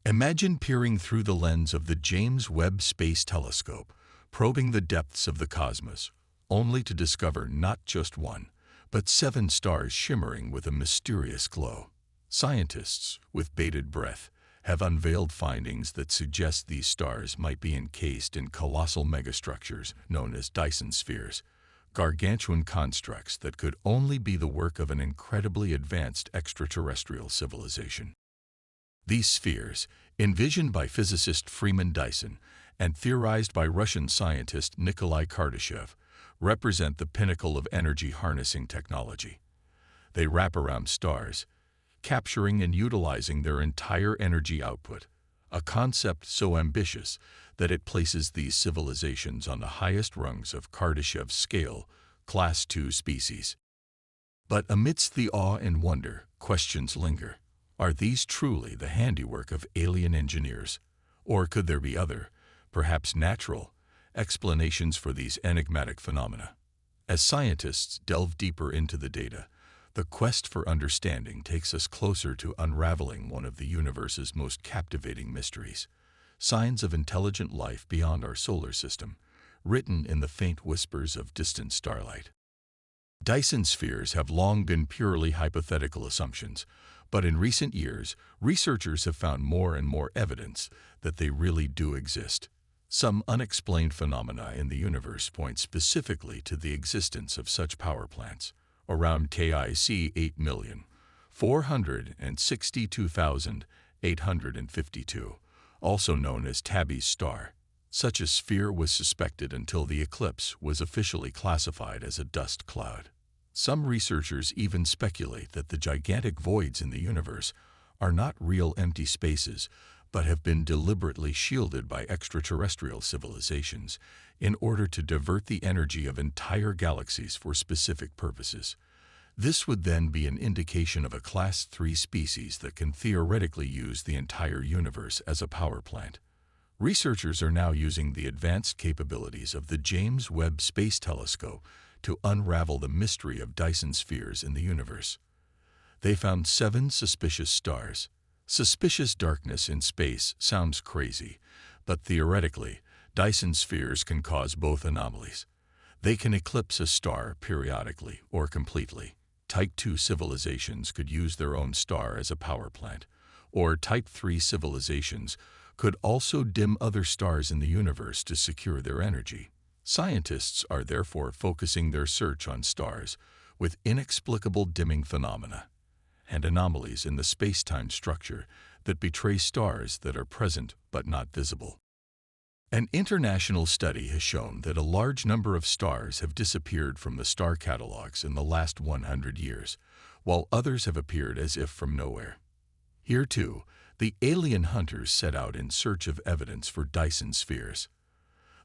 Imagine peering through the lens of the James Webb Space Telescope, probing the depths of the cosmos, only to discover not just one, but 7 stars shimmering with a mysterious glow. Scientists, with bated breath, have unveiled findings that suggest these stars might be encased in colossal megastructures known as Dyson spheres, gargantuan constructs that could only be the work of an incredibly advanced extraterrestrial civilization. These spheres, envisioned by physicist Freeman Dyson and theorized by Russian scientist Nikolai Kardashev, represent the pinnacle of energy harnessing technology. They wrap around stars, capturing and utilizing their entire energy output, a concept so ambitious that it places these civilizations on the highest rungs of Kardashev's scale, Class II species. But amidst the awe and wonder, questions linger. Are these truly the handiwork of alien engineers? Or could there be other, perhaps natural, explanations for these enigmatic phenomena? As scientists delve deeper into the data, the quest for understanding takes us closer to unraveling one of the universe's most captivating mysteries: signs of intelligent life beyond our solar system, written in the faint whispers of distant starlight. Dyson spheres have long been purely hypothetical assumptions, but in recent years, researchers have found more and more evidence that they really do exist. Some unexplained phenomena in the universe point specifically to the existence of such power plants. Around KIC 8,462,852, also known as Tabby's star. Such a sphere was suspected until the eclipse was officially classified as a dust cloud. Some researchers even speculate that the gigantic voids in the universe are not real empty spaces, but have been deliberately shielded by extraterrestrial civilizations in order to divert the energy of entire galaxies for specific purposes. This would then be an indication of a Class III species that can theoretically use the entire universe as a power plant. Researchers are now using the advanced capabilities of the James Webb Space Telescope to unravel the mystery of Dyson spheres in the universe. They found 7 suspicious stars. Suspicious darkness in space sounds crazy, but theoretically, Dyson spheres can cause both anomalies. They can eclipse a star periodically or completely. Type 2 civilizations could use their own star as a power plant, or Type 3 civilizations could also dim other stars in the universe to secure their energy. Scientists are therefore focusing their search on stars with inexplicable dimming phenomena and anomalies in the space-time structure that betray stars that are present but not visible. An international study has shown that a large number of stars have disappeared from the star catalogs in the last 100 years, while others have appeared as if from nowhere. Here, too, the alien hunters set out in search of evidence for Dyson spheres.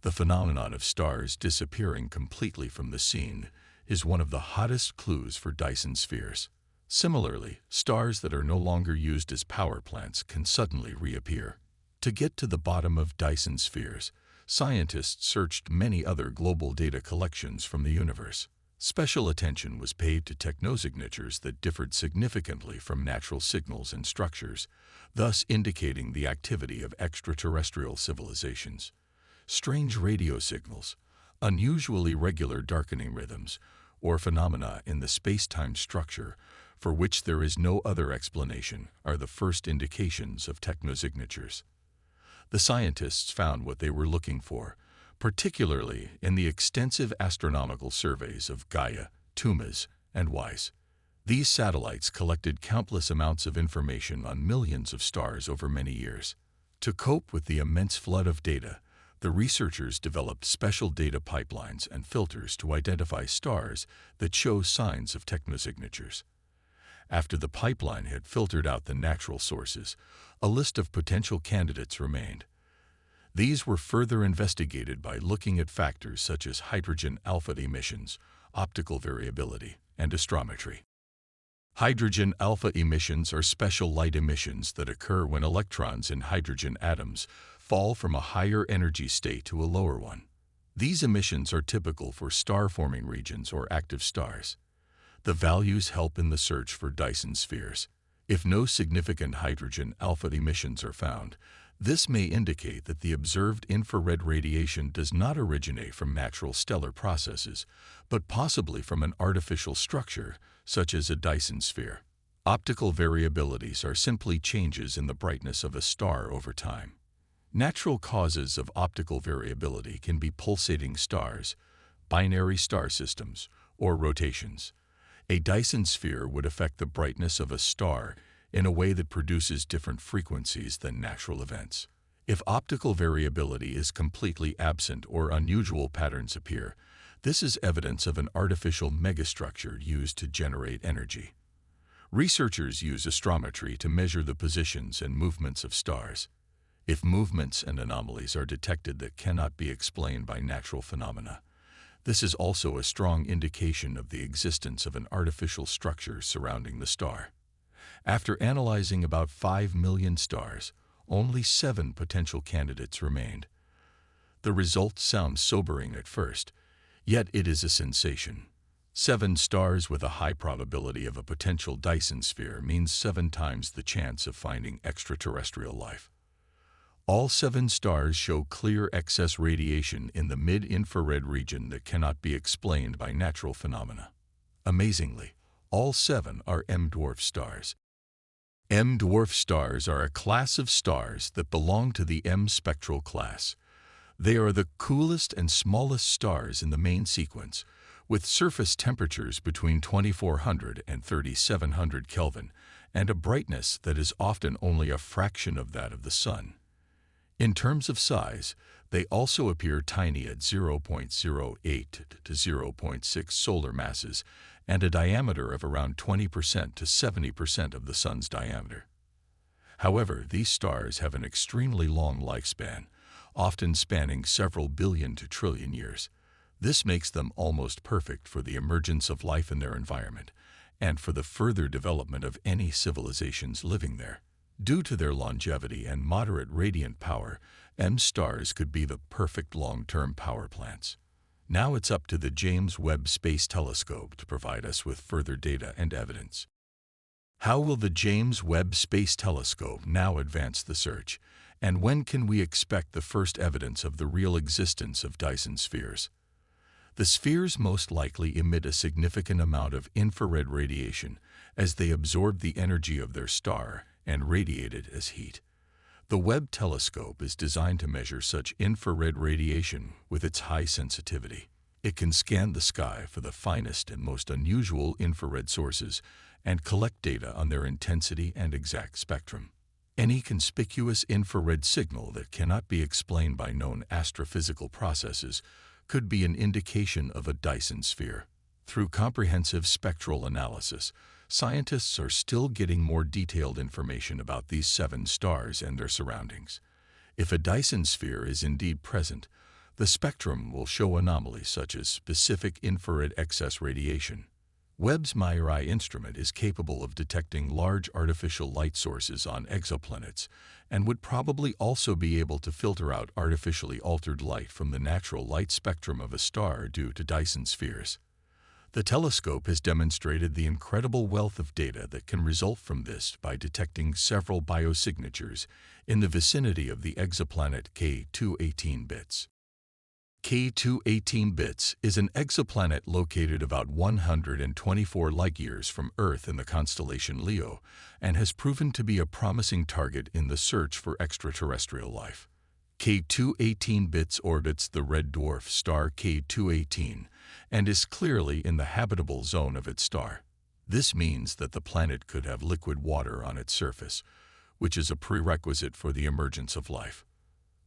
The phenomenon of stars disappearing completely from the scene is one of the hottest clues for Dyson spheres. Similarly, stars that are no longer used as power plants can suddenly reappear. To get to the bottom of Dyson spheres, scientists searched many other global data collections from the universe. Special attention was paid to technosignatures that differed significantly from natural signals and structures, thus indicating the activity of extraterrestrial civilizations. Strange radio signals, unusually regular darkening rhythms, or phenomena in the space-time structure for which there is no other explanation are the first indications of technosignatures. The scientists found what they were looking for, particularly in the extensive astronomical surveys of Gaia, Tumas, and WISE. These satellites collected countless amounts of information on millions of stars over many years. To cope with the immense flood of data, the researchers developed special data pipelines and filters to identify stars that show signs of technosignatures. After the pipeline had filtered out the natural sources, a list of potential candidates remained. These were further investigated by looking at factors such as hydrogen alpha emissions, optical variability, and astrometry. Hydrogen alpha emissions are special light emissions that occur when electrons in hydrogen atoms fall from a higher energy state to a lower one. These emissions are typical for star-forming regions or active stars. The values help in the search for Dyson spheres. If no significant hydrogen alpha emissions are found, this may indicate that the observed infrared radiation does not originate from natural stellar processes, but possibly from an artificial structure, such as a Dyson sphere. Optical variabilities are simply changes in the brightness of a star over time. Natural causes of optical variability can be pulsating stars, binary star systems, or rotations. A Dyson sphere would affect the brightness of a star in a way that produces different frequencies than natural events. If optical variability is completely absent or unusual patterns appear, this is evidence of an artificial megastructure used to generate energy. Researchers use astrometry to measure the positions and movements of stars. If movements and anomalies are detected that cannot be explained by natural phenomena, this is also a strong indication of the existence of an artificial structure surrounding the star. After analyzing about 5 million stars, only 7 potential candidates remained. The results sound sobering at first, yet it is a sensation. 7 stars with a high probability of a potential Dyson sphere means 7 times the chance of finding extraterrestrial life. All 7 stars show clear excess radiation in the mid-infrared region that cannot be explained by natural phenomena. Amazingly, all 7 are M-dwarf stars. M-dwarf stars are a class of stars that belong to the M spectral class. They are the coolest and smallest stars in the main sequence, with surface temperatures between 2400 and 3700 Kelvin and a brightness that is often only a fraction of that of the Sun. In terms of size, they also appear tiny at 0.08 to 0.6 solar masses and a diameter of around 20% to 70% of the Sun's diameter. However, these stars have an extremely long lifespan, often spanning several billion to trillion years. This makes them almost perfect for the emergence of life in their environment and for the further development of any civilizations living there. Due to their longevity and moderate radiant power, M stars could be the perfect long-term power plants. Now it's up to the James Webb Space Telescope to provide us with further data and evidence. How will the James Webb Space Telescope now advance the search, and when can we expect the first evidence of the real existence of Dyson spheres? The spheres most likely emit a significant amount of infrared radiation as they absorb the energy of their star and radiate it as heat. The Webb telescope is designed to measure such infrared radiation with its high sensitivity. It can scan the sky for the finest and most unusual infrared sources and collect data on their intensity and exact spectrum. Any conspicuous infrared signal that cannot be explained by known astrophysical processes could be an indication of a Dyson sphere. Through comprehensive spectral analysis, scientists are still getting more detailed information about these 7 stars and their surroundings. If a Dyson sphere is indeed present, the spectrum will show anomalies such as specific infrared excess radiation. Webb's MyRI instrument is capable of detecting large artificial light sources on exoplanets and would probably also be able to filter out artificially altered light from the natural light spectrum of a star due to Dyson spheres. The telescope has demonstrated the incredible wealth of data that can result from this by detecting several biosignatures in the vicinity of the exoplanet K218 bits. K218 bits is an exoplanet located about 124 light-years from Earth in the constellation Leo and has proven to be a promising target in the search for extraterrestrial life. K218 bits orbits the red dwarf star K218 and is clearly in the habitable zone of its star. This means that the planet could have liquid water on its surface, which is a prerequisite for the emergence of life.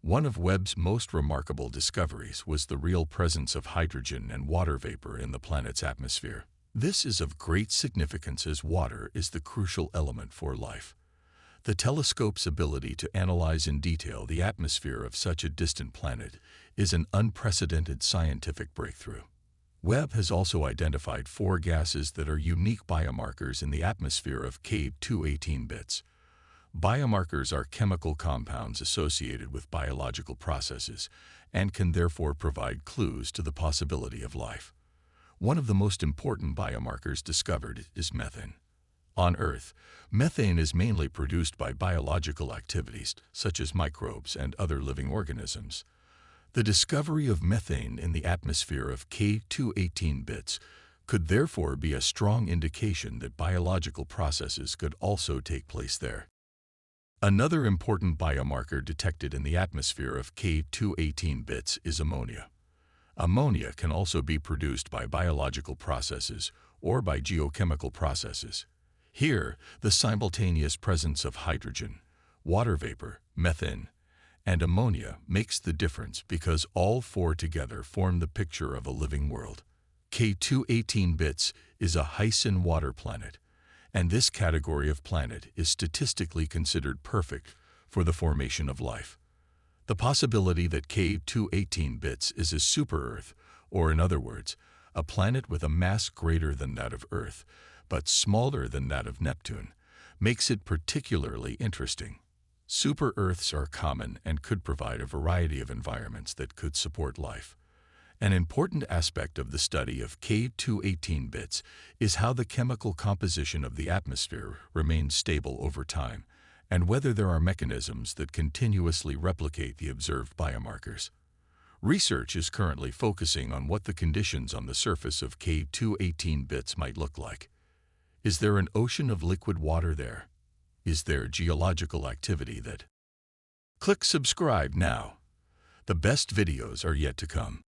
One of Webb's most remarkable discoveries was the real presence of hydrogen and water vapor in the planet's atmosphere. This is of great significance as water is the crucial element for life. The telescope's ability to analyze in detail the atmosphere of such a distant planet is an unprecedented scientific breakthrough. Webb has also identified 4 gases that are unique biomarkers in the atmosphere of K218 bits. Biomarkers are chemical compounds associated with biological processes and can therefore provide clues to the possibility of life. One of the most important biomarkers discovered is methane. On Earth, methane is mainly produced by biological activities, such as microbes and other living organisms. The discovery of methane in the atmosphere of K218 bits could therefore be a strong indication that biological processes could also take place there. Another important biomarker detected in the atmosphere of K218 bits is ammonia. Ammonia can also be produced by biological processes or by geochemical processes. Here, the simultaneous presence of hydrogen, water vapor, methane, and ammonia makes the difference because all four together form the picture of a living world. K218 bits is a Dyson water planet, and this category of planet is statistically considered perfect for the formation of life. The possibility that K218 bits is a super-Earth, or in other words, a planet with a mass greater than that of Earth, but smaller than that of Neptune, makes it particularly interesting. Super-Earths are common and could provide a variety of environments that could support life. An important aspect of the study of K218 bits is how the chemical composition of the atmosphere remains stable over time, and whether there are mechanisms that continuously replicate the observed biomarkers. Research is currently focusing on what the conditions on the surface of K218 bits might look like. Is there an ocean of liquid water there? Is there geological activity that? Click subscribe now. The best videos are yet to come.